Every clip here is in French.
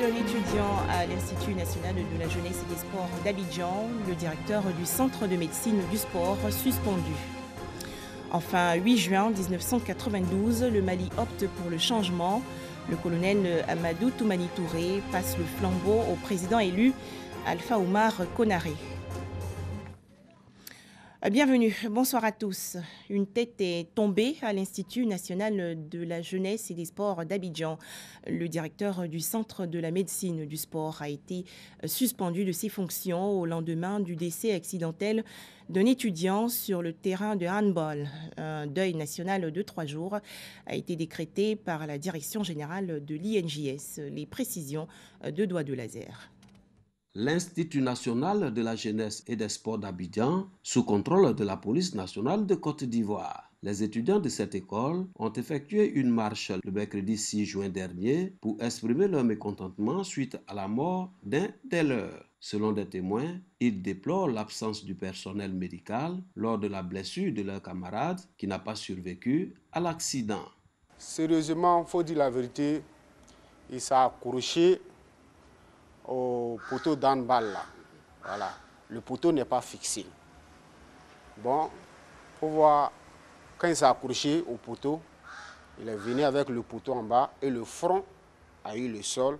un étudiant à l'Institut national de la jeunesse et des sports d'Abidjan, le directeur du centre de médecine du sport suspendu. Enfin, 8 juin 1992, le Mali opte pour le changement. Le colonel Amadou Toumani Touré passe le flambeau au président élu Alpha Oumar Konaré. Bienvenue, bonsoir à tous. Une tête est tombée à l'Institut national de la jeunesse et des sports d'Abidjan. Le directeur du centre de la médecine du sport a été suspendu de ses fonctions au lendemain du décès accidentel d'un étudiant sur le terrain de handball. Un deuil national de 3 jours a été décrété par la direction générale de l'INJS. Les précisions de Doigt de Laser. L'Institut national de la jeunesse et des sports d'Abidjan, sous contrôle de la police nationale de Côte d'Ivoire. Les étudiants de cette école ont effectué une marche le mercredi 6 juin dernier pour exprimer leur mécontentement suite à la mort d'un des leurs. Selon des témoins, ils déplorent l'absence du personnel médical lors de la blessure de leur camarade qui n'a pas survécu à l'accident. Sérieusement, il faut dire la vérité, il s'est accroché au poteau d'handball là. Voilà. Le poteau n'est pas fixé. Bon, pour voir, quand il s'est accroché au poteau, il est venu avec le poteau en bas et le front a eu le sol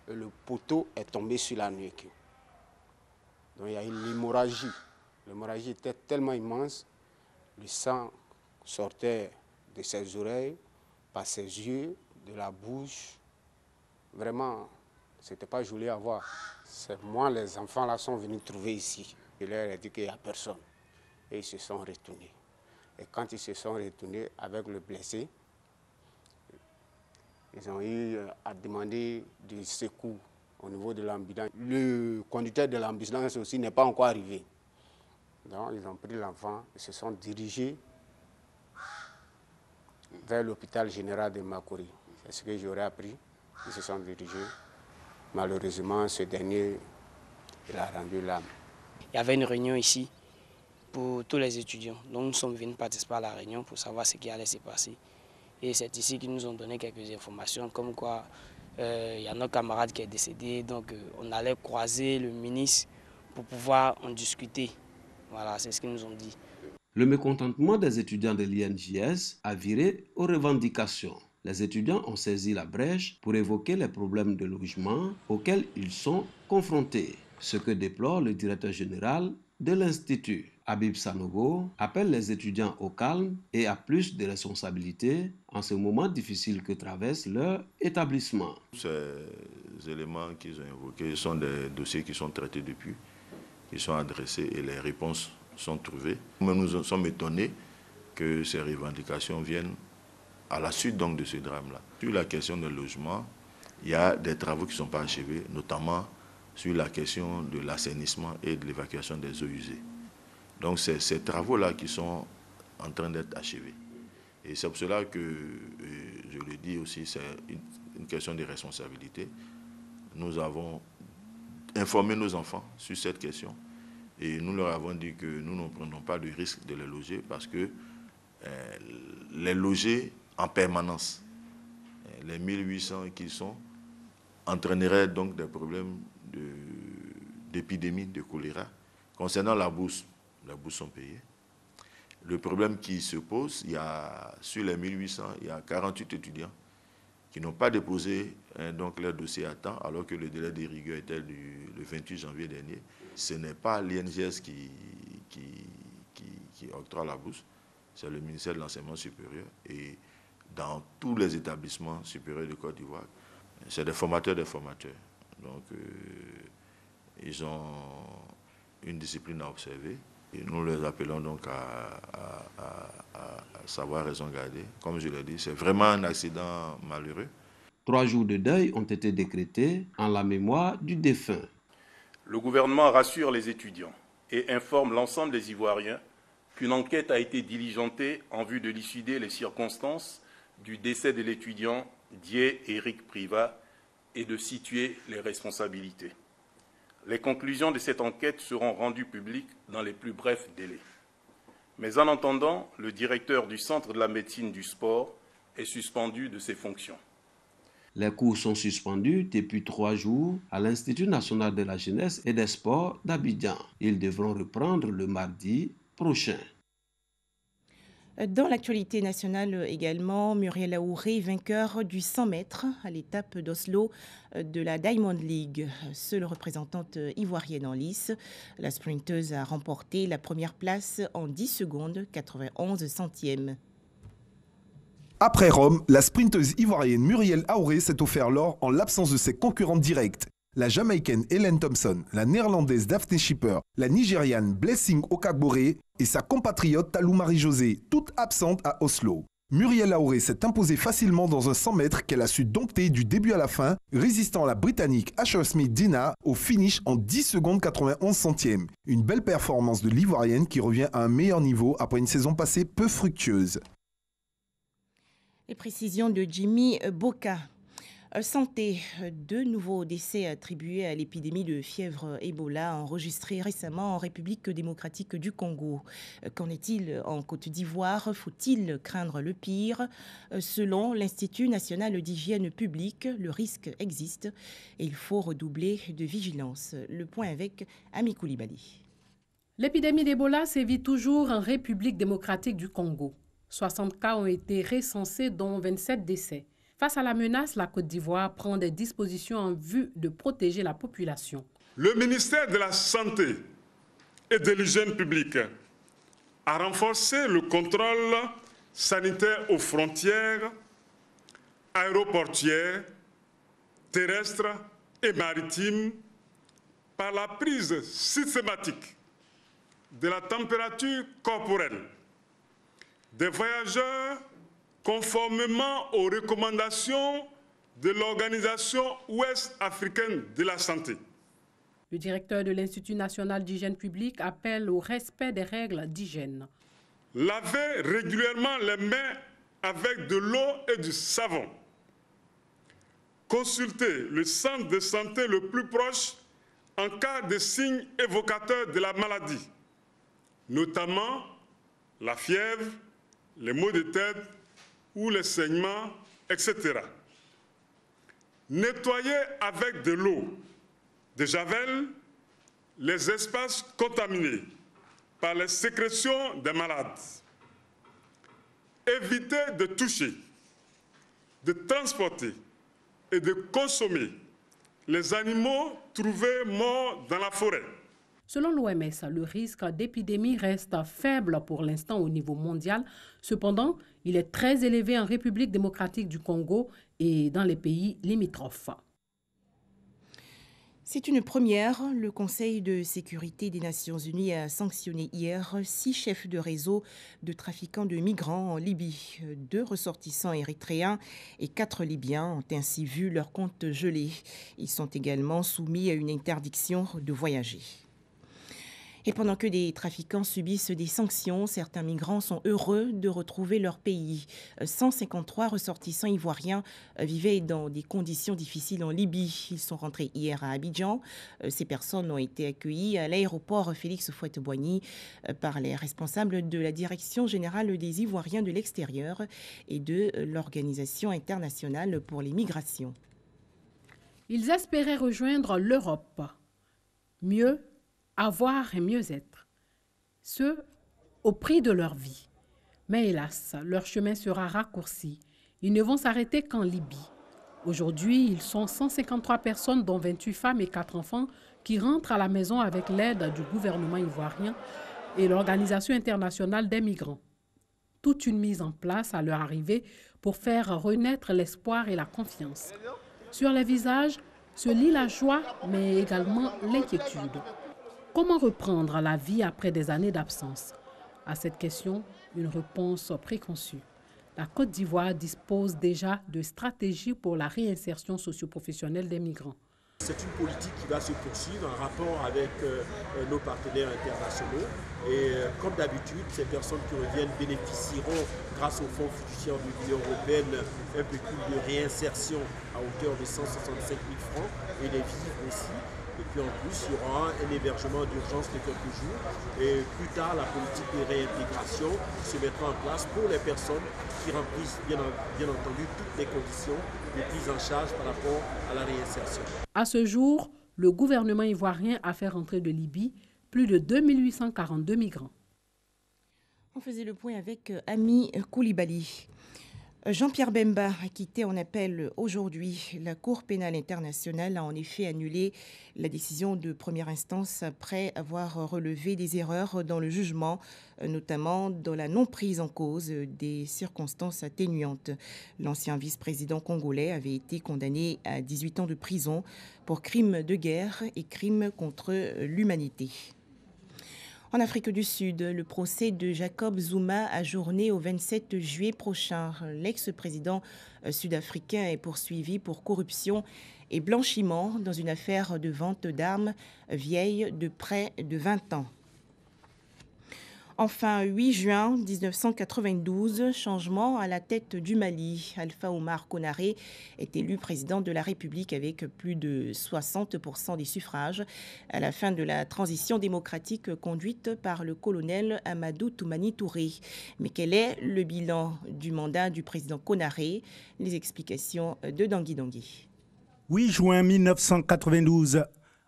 et le poteau est tombé sur la nuque. Donc il y a eu l'hémorragie. L'hémorragie était tellement immense, le sang sortait de ses oreilles, par ses yeux, de la bouche. Vraiment, c'était pas joli à voir. C'est moi, les enfants là sont venus trouver ici. Je leur ai dit qu'il n'y a personne. Et ils se sont retournés. Et quand ils se sont retournés avec le blessé, ils ont eu à demander du secours au niveau de l'ambulance. Le conducteur de l'ambulance aussi n'est pas encore arrivé. Donc ils ont pris l'enfant et se sont dirigés vers l'hôpital général de Makori. C'est ce que j'aurais appris. Ils se sont dirigés. Malheureusement, ce dernier, il a rendu l'âme. Il y avait une réunion ici pour tous les étudiants. Donc nous sommes venus participer à la réunion pour savoir ce qui allait se passer. Et c'est ici qu'ils nous ont donné quelques informations, comme quoi il y a notre camarade qui est décédé. Donc on allait croiser le ministre pour pouvoir en discuter. Voilà, c'est ce qu'ils nous ont dit. Le mécontentement des étudiants de l'INJS a viré aux revendications. Les étudiants ont saisi la brèche pour évoquer les problèmes de logement auxquels ils sont confrontés, ce que déplore le directeur général de l'Institut. Habib Sanogo appelle les étudiants au calme et à plus de responsabilités en ce moment difficile que traverse leur établissement. Ces éléments qu'ils ont évoqués sont des dossiers qui sont traités depuis, qui sont adressés et les réponses sont trouvées. Nous sommes étonnés que ces revendications viennent à la suite donc de ce drame-là. Sur la question du logement, il y a des travaux qui ne sont pas achevés, notamment sur la question de l'assainissement et de l'évacuation des eaux usées. Donc c'est ces travaux-là qui sont en train d'être achevés. Et c'est pour cela que, je le dis aussi, c'est une question de responsabilité. Nous avons informé nos enfants sur cette question et nous leur avons dit que nous ne prenons pas de risque de les loger parce que les loger en permanence, les 1800 qui sont, entraîneraient donc des problèmes d'épidémie de choléra. Concernant la bourse, les bourses sont payées. Le problème qui se pose, sur les 1800, il y a 48 étudiants qui n'ont pas déposé donc leur dossier à temps, alors que le délai de rigueur était le 28 janvier dernier. Ce n'est pas l'INJS qui octroie la bourse, c'est le ministère de l'Enseignement supérieur. Et dans tous les établissements supérieurs de Côte d'Ivoire, c'est des formateurs. Donc, ils ont une discipline à observer. Et nous les appelons donc à savoir raison garder. Comme je l'ai dit, c'est vraiment un accident malheureux. 3 jours de deuil ont été décrétés en la mémoire du défunt. Le gouvernement rassure les étudiants et informe l'ensemble des Ivoiriens qu'une enquête a été diligentée en vue de élucider les circonstances du décès de l'étudiant Dié Éric Privat et de situer les responsabilités. Les conclusions de cette enquête seront rendues publiques dans les plus brefs délais. Mais en attendant, le directeur du Centre de la médecine du sport est suspendu de ses fonctions. Les cours sont suspendus depuis 3 jours à l'Institut national de la jeunesse et des sports d'Abidjan. Ils devront reprendre le mardi prochain. Dans l'actualité nationale également, Muriel Aouré, vainqueur du 100 mètres à l'étape d'Oslo de la Diamond League. Seule représentante ivoirienne en lice, la sprinteuse a remporté la première place en 10 secondes 91 centièmes. Après Rome, la sprinteuse ivoirienne Muriel Aouré s'est offert l'or en l'absence de ses concurrentes directes. La Jamaïcaine Helen Thompson, la Néerlandaise Daphne Schipper, la Nigériane Blessing Okagbore et sa compatriote Talou Marie-Josée, toutes absentes à Oslo. Muriel Aouré s'est imposée facilement dans un 100 mètres qu'elle a su dompter du début à la fin, résistant la Britannique Asher Smith-Dina au finish en 10 secondes 91 centièmes. Une belle performance de l'Ivoirienne qui revient à un meilleur niveau après une saison passée peu fructueuse. Les précisions de Jimmy Boka. Santé, 2 nouveaux décès attribués à l'épidémie de fièvre Ebola enregistrée récemment en République démocratique du Congo. Qu'en est-il en Côte d'Ivoire? Faut-il craindre le pire? Selon l'Institut national d'hygiène publique, le risque existe et il faut redoubler de vigilance. Le point avec Ami Koulibaly. L'épidémie d'Ebola sévit toujours en République démocratique du Congo. 60 cas ont été recensés, dont 27 décès. Face à la menace, la Côte d'Ivoire prend des dispositions en vue de protéger la population. Le ministère de la Santé et de l'Hygiène publique a renforcé le contrôle sanitaire aux frontières aéroportuaires, terrestres et maritimes par la prise systématique de la température corporelle des voyageurs conformément aux recommandations de l'Organisation ouest-africaine de la santé. Le directeur de l'Institut national d'hygiène publique appelle au respect des règles d'hygiène. Lavez régulièrement les mains avec de l'eau et du savon. Consultez le centre de santé le plus proche en cas de signes évocateurs de la maladie, notamment la fièvre, les maux de tête ou les saignements, etc. Nettoyez avec de l'eau, de javel, les espaces contaminés par les sécrétions des malades. Évitez de toucher, de transporter et de consommer les animaux trouvés morts dans la forêt. Selon l'OMS, le risque d'épidémie reste faible pour l'instant au niveau mondial. Cependant, il est très élevé en République démocratique du Congo et dans les pays limitrophes. C'est une première. Le Conseil de sécurité des Nations Unies a sanctionné hier 6 chefs de réseau de trafiquants de migrants en Libye. 2 ressortissants érythréens et 4 Libyens ont ainsi vu leur compte gelé. Ils sont également soumis à une interdiction de voyager. Et pendant que des trafiquants subissent des sanctions, certains migrants sont heureux de retrouver leur pays. 153 ressortissants ivoiriens vivaient dans des conditions difficiles en Libye. Ils sont rentrés hier à Abidjan. Ces personnes ont été accueillies à l'aéroport Félix Houphouët-Boigny par les responsables de la Direction générale des Ivoiriens de l'extérieur et de l'Organisation internationale pour les migrations. Ils espéraient rejoindre l'Europe. Mieux avoir et mieux être, ce au prix de leur vie. Mais hélas, leur chemin sera raccourci. Ils ne vont s'arrêter qu'en Libye. Aujourd'hui, ils sont 153 personnes, dont 28 femmes et 4 enfants, qui rentrent à la maison avec l'aide du gouvernement ivoirien et l'Organisation internationale des migrants. Toute une mise en place à leur arrivée pour faire renaître l'espoir et la confiance. Sur les visages se lit la joie, mais également l'inquiétude. Comment reprendre la vie après des années d'absence? À cette question, une réponse préconçue. La Côte d'Ivoire dispose déjà de stratégies pour la réinsertion socio-professionnelle des migrants. C'est une politique qui va se poursuivre en rapport avec nos partenaires internationaux. Et comme d'habitude, ces personnes qui reviennent bénéficieront, grâce au Fonds fiduciaire de l'Union européenne, un pécule de réinsertion à hauteur de 165 000 francs et des vivres aussi. Et puis en plus, il y aura un hébergement d'urgence de quelques jours. Et plus tard, la politique de réintégration se mettra en place pour les personnes qui remplissent bien entendu toutes les conditions de prise en charge par rapport à la réinsertion. À ce jour, le gouvernement ivoirien a fait rentrer de Libye plus de 2842 migrants. On faisait le point avec Ami Koulibaly. Jean-Pierre Bemba a quitté en appel aujourd'hui. La Cour pénale internationale a en effet annulé la décision de première instance après avoir relevé des erreurs dans le jugement, notamment dans la non-prise en cause des circonstances atténuantes. L'ancien vice-président congolais avait été condamné à 18 ans de prison pour crimes de guerre et crimes contre l'humanité. En Afrique du Sud, le procès de Jacob Zuma ajourné au 27 juillet prochain. L'ex-président sud-africain est poursuivi pour corruption et blanchiment dans une affaire de vente d'armes vieille de près de 20 ans. Enfin, 8 juin 1992, changement à la tête du Mali. Alpha Oumar Konaré est élu président de la République avec plus de 60% des suffrages à la fin de la transition démocratique conduite par le colonel Amadou Toumani Touré. Mais quel est le bilan du mandat du président Konaré? Les explications de Dangui Dangui. 8 juin 1992,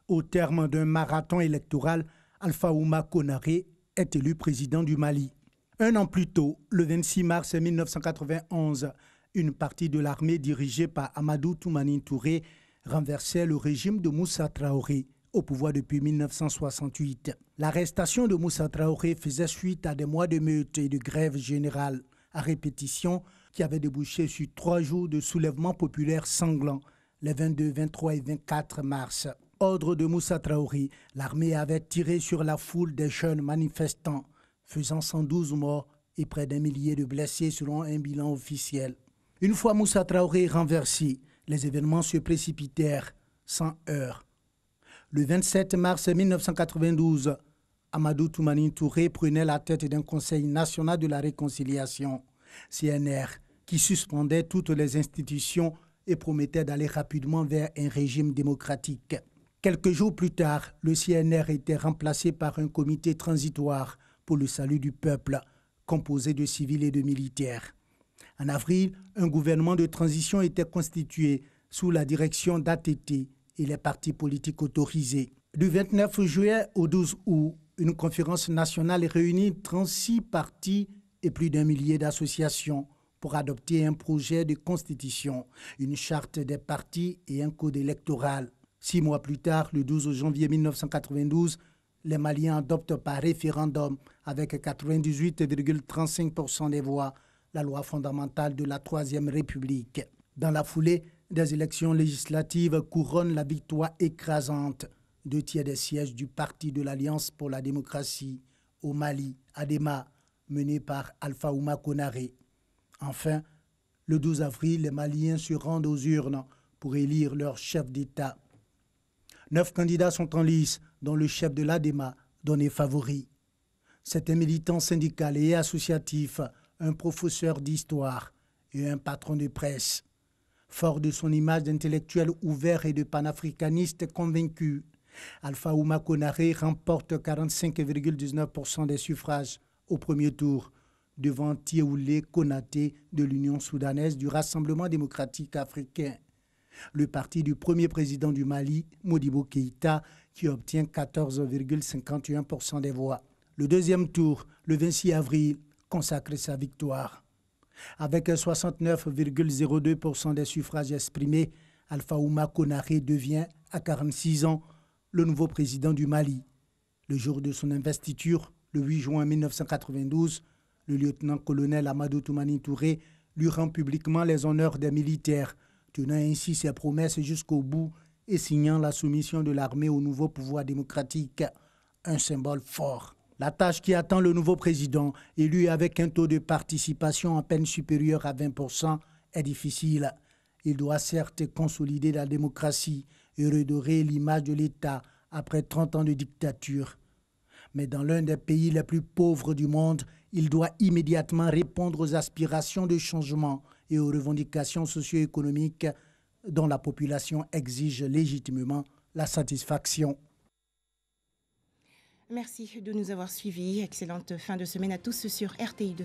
au terme d'un marathon électoral, Alpha Oumar Konaré est élu président du Mali. Un an plus tôt, le 26 mars 1991, une partie de l'armée dirigée par Amadou Toumani Touré renversait le régime de Moussa Traoré, au pouvoir depuis 1968. L'arrestation de Moussa Traoré faisait suite à des mois de meute et de grève générale à répétition qui avaient débouché sur 3 jours de soulèvement populaire sanglant, les 22, 23 et 24 mars. Ordre de Moussa Traoré, l'armée avait tiré sur la foule des jeunes manifestants, faisant 112 morts et près d'un millier de blessés selon un bilan officiel. Une fois Moussa Traoré renversé, les événements se précipitèrent sans heurts. Le 27 mars 1992, Amadou Toumani Touré prenait la tête d'un Conseil national de la réconciliation, CNR, qui suspendait toutes les institutions et promettait d'aller rapidement vers un régime démocratique. Quelques jours plus tard, le CNR était remplacé par un comité transitoire pour le salut du peuple, composé de civils et de militaires. En avril, un gouvernement de transition était constitué sous la direction d'ATT et les partis politiques autorisés. Du 29 juillet au 12 août, une conférence nationale réunit 36 partis et plus d'1 millier d'associations pour adopter un projet de constitution, une charte des partis et un code électoral. 6 mois plus tard, le 12 janvier 1992, les Maliens adoptent par référendum avec 98,35% des voix la loi fondamentale de la Troisième République. Dans la foulée, des élections législatives couronnent la victoire écrasante. 2 tiers des sièges du Parti de l'Alliance pour la démocratie au Mali, ADEMA, mené par Alpha Oumar Konaré. Enfin, le 12 avril, les Maliens se rendent aux urnes pour élire leur chef d'État. 9 candidats sont en lice, dont le chef de l'ADEMA, donné favori. C'est un militant syndical et associatif, un professeur d'histoire et un patron de presse. Fort de son image d'intellectuel ouvert et de panafricaniste convaincu, Alpha Oumar Konaré remporte 45,19% des suffrages au premier tour, devant Thioulé Konaté de l'Union soudanaise du Rassemblement démocratique africain. Le parti du premier président du Mali, Modibo Keïta, qui obtient 14,51% des voix. Le deuxième tour, le 26 avril, consacre sa victoire. Avec 69,02% des suffrages exprimés, Alpha Oumar Konaré devient, à 46 ans, le nouveau président du Mali. Le jour de son investiture, le 8 juin 1992, le lieutenant-colonel Amadou Toumani Touré lui rend publiquement les honneurs des militaires, tenant ainsi ses promesses jusqu'au bout et signant la soumission de l'armée au nouveau pouvoir démocratique, un symbole fort. La tâche qui attend le nouveau président, élu avec un taux de participation à peine supérieur à 20%, est difficile. Il doit certes consolider la démocratie et redorer l'image de l'État après 30 ans de dictature. Mais dans l'un des pays les plus pauvres du monde, il doit immédiatement répondre aux aspirations de changement et aux revendications socio-économiques dont la population exige légitimement la satisfaction. Merci de nous avoir suivis. Excellente fin de semaine à tous sur RTI2.